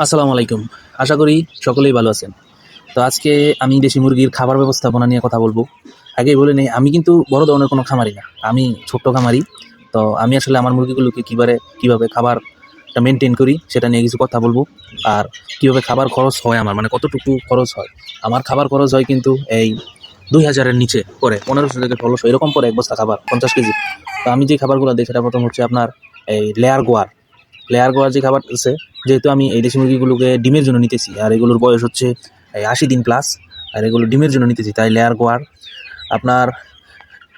আসসালামু আলাইকুম। আশা করি সকলেই ভালো আছেন। তো আজকে আমি দেশি মুরগির খাবার ব্যবস্থাপনা নিয়ে কথা বলব। আগেই বলে নেই, আমি কিন্তু বড় ধরনের কোনো খামারি না। আমি ছোট্ট খামারি। তো আমি আসলে আমার মুরগিগুলোকে কিভাবে খাবারটা মেইনটেইন করি সেটা নিয়ে কিছু কথা বলব। আর কিভাবে খাবার খরচ হয় আমার, মানে কতটুকু খরচ হয়। আমার খাবার খরচ হয় কিন্তু এই ২,০০০ এর নিচে পড়ে, ১৫০০ থেকে ১৬০০ এরকম পড়ে এক বস্তা খাবার, ৫০ কেজি। তো আমি যে খাবারগুলো দেই সেটা প্রথম হচ্ছে আপনার এই লেয়ার গোয়ার যে খাবার আছে। যেহেতু আমি এই দেশি মুরগিগুলোকে ডিমের জন্য নিতেছি, আর এগুলোর বয়স হচ্ছে এই ৮০ দিন প্লাস, আর এগুলো ডিমের জন্য নিতেছি, তাই লেয়ার গোয়ার আপনার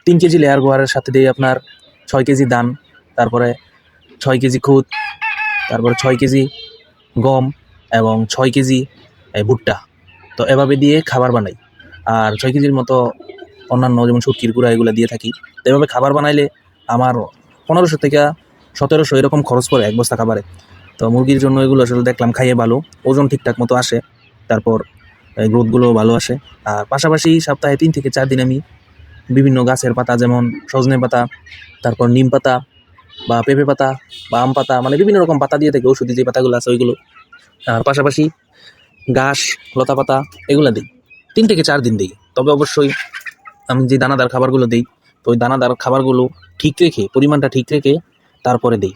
৩ কেজি লেয়ার গোয়ারের সাথে দিয়ে আপনার ৬ কেজি দান, তারপরে ৬ কেজি খুদ, তারপরে ৬ কেজি গম এবং ৬ কেজি ভুট্টা। তো এভাবে দিয়ে খাবার বানাই। আর ৬ কেজির মতো অন্যান্য যেমন শুটকির গুঁড়া এগুলো দিয়ে থাকি। তো এভাবে খাবার বানাইলে আমার ১৫০০ থেকে ১৭০০ এরকম খরচ পড়ে এক বস্তা খাবারে। তো মুরগির জন্য এগুলো আসলে দেখলাম খাইয়ে ভালো, ওজন ঠিকঠাক মতো আসে, তারপর গ্রোথগুলো ভালো আসে। আর পাশাপাশি সপ্তাহে ৩ থেকে ৪ দিন আমি বিভিন্ন গাছের পাতা, যেমন সজনে পাতা, তারপর নিম পাতা বা পেঁপে পাতা বা আম পাতা, মানে বিভিন্ন রকম পাতা দিয়ে থাকি, ওষুধি যে পাতাগুলো আছে ওইগুলো। আর পাশাপাশি ঘাস, লতা পাতা এগুলো দিই, ৩ থেকে ৪ দিন দিই। তবে অবশ্যই আমি যে দানাদার খাবারগুলো দিই, তো ওই দানাদার খাবারগুলো ঠিক রেখে, পরিমাণটা ঠিক রেখে তারপরে দিই।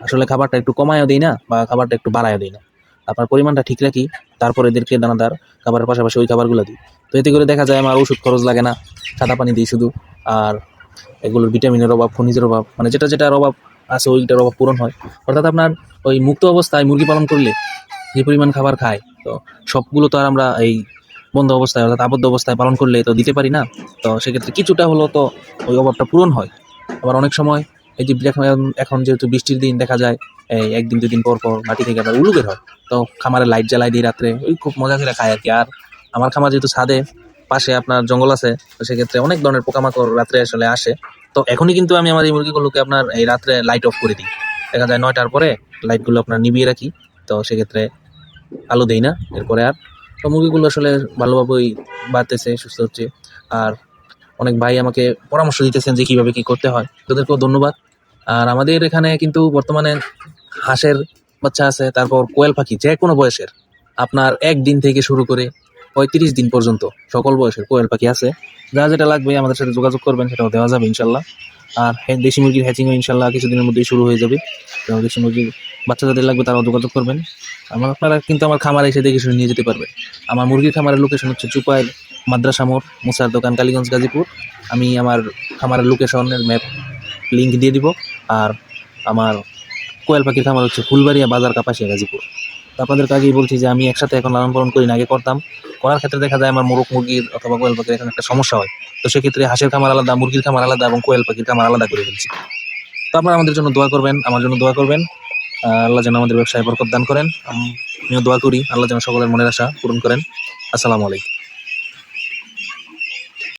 আসলে খাবারটা একটু কমায়ও দেই না, বা খাবারটা একটু বাড়ায়ও দেই না। আপনার পরিমাণটা ঠিক রাখি, তারপরে এদেরকে দানাদার খাবারের পাশাপাশি ওই খাবারগুলো দিই। তো এতে করে দেখা যায় আমার ওষুধ খরচ লাগে না, সাদা পানি দিই শুধু। আর এগুলোর ভিটামিনের অভাব, খনিজের অভাব, মানে যেটার অভাব আছে ওইটার অভাব পূরণ হয়। অর্থাৎ আপনার ওই মুক্ত অবস্থায় মুরগি পালন করলে যে পরিমাণ খাবার খায়, তো সবগুলো তো আর আমরা এই বন্ধ অবস্থায় অর্থাৎ আবদ্ধ অবস্থায় পালন করলে তো দিতে পারি না। তো সেক্ষেত্রে কিছুটা হলো তো ওই অভাবটা পূরণ হয়। আবার অনেক সময় এই যে এখন যেহেতু বৃষ্টির দিন, দেখা যায় এই ১ দিন ২ দিন পর পর মাটি থেকে আবার উলু বের হয়। তো খামারে লাইট জ্বালাই দিই রাত্রে, ওই খুব মজা করে খায় আর কি। আর আমার খামার যেহেতু ছাদে, পাশে আপনার জঙ্গল আছে, তো সেক্ষেত্রে অনেক ধরনের পোকামাকড় রাত্রে আসলে আসে। তো এখনই কিন্তু আমি আমার এই মুরগিগুলোকে আপনার এই রাত্রে লাইট অফ করে দিই। দেখা যায় ৯টার পরে লাইটগুলো আপনার নিভিয়ে রাখি। তো সেক্ষেত্রে আলো দেই না এরপরে আর। তো মুরগিগুলো আসলে ভালোভাবেই বাড়তেছে, সুস্থ হচ্ছে। আর অনেক ভাই আমাকে পরামর্শ দিতেছেন যে কিভাবে কি করতে হয়, তোদেরকেও ধন্যবাদ। আর আমাদের এখানে কিন্তু বর্তমানে হাঁসের বাচ্চা আছে, তারপর কোয়েল পাখি যে কোনো বয়সের, আপনার ১ দিন থেকে শুরু করে ৩৫ দিন পর্যন্ত সকল বয়সের কোয়েল পাখি আছে। যা যেটা লাগবে আমাদের সাথে যোগাযোগ করবেন, সেটাও দেওয়া যাবে ইনশাল্লাহ। আর দেশি মুরগির হ্যাচিংও ইনশাল্লাহ কিছুদিনের মধ্যেই শুরু হয়ে যাবে। তো দেশি মুরগির বাচ্চা যাদের লাগবে তারাও যোগাযোগ করবেন। আপনারা কিন্তু আমার খামারে এসে দেখে শুনে নিয়ে যেতে পারবেন। আমার মুরগির খামারের লোকেশন হচ্ছে চুপাইল মাদ্রাসা মোড়, মুসার দোকান, কালীগঞ্জ, গাজীপুর। আমি আমার খামারের লোকেশনের ম্যাপ লিঙ্ক দিয়ে দিব। আর আমার কোয়েল পাখির খামার হচ্ছে ফুলবাড়িয়া বাজার, কাপাসিয়া, গাজীপুর। তো আপনাদেরকে আগেই বলছি যে আমি একসাথে এখন লালন পালন করি না, আগে করতাম। করার ক্ষেত্রে দেখা যায় আমার মোরগ মুরগির অথবা কোয়েল পাখির এখানে একটা সমস্যা হয়। তো সেক্ষেত্রে হাঁসের খামার আলাদা, মুরগির খামার আলাদা এবং কোয়েল পাখির খামার আলাদা করে ফেলছি। তো আপনারা আমাদের জন্য দোয়া করবেন, আমার জন্য দোয়া করবেন। আল্লাহ যেন আমাদের ব্যবসায় বরকত দান করেন। আমিও দোয়া করি আল্লাহ যেন সকলের মনের আশা পূরণ করেন। আসসালামু আলাইকুম।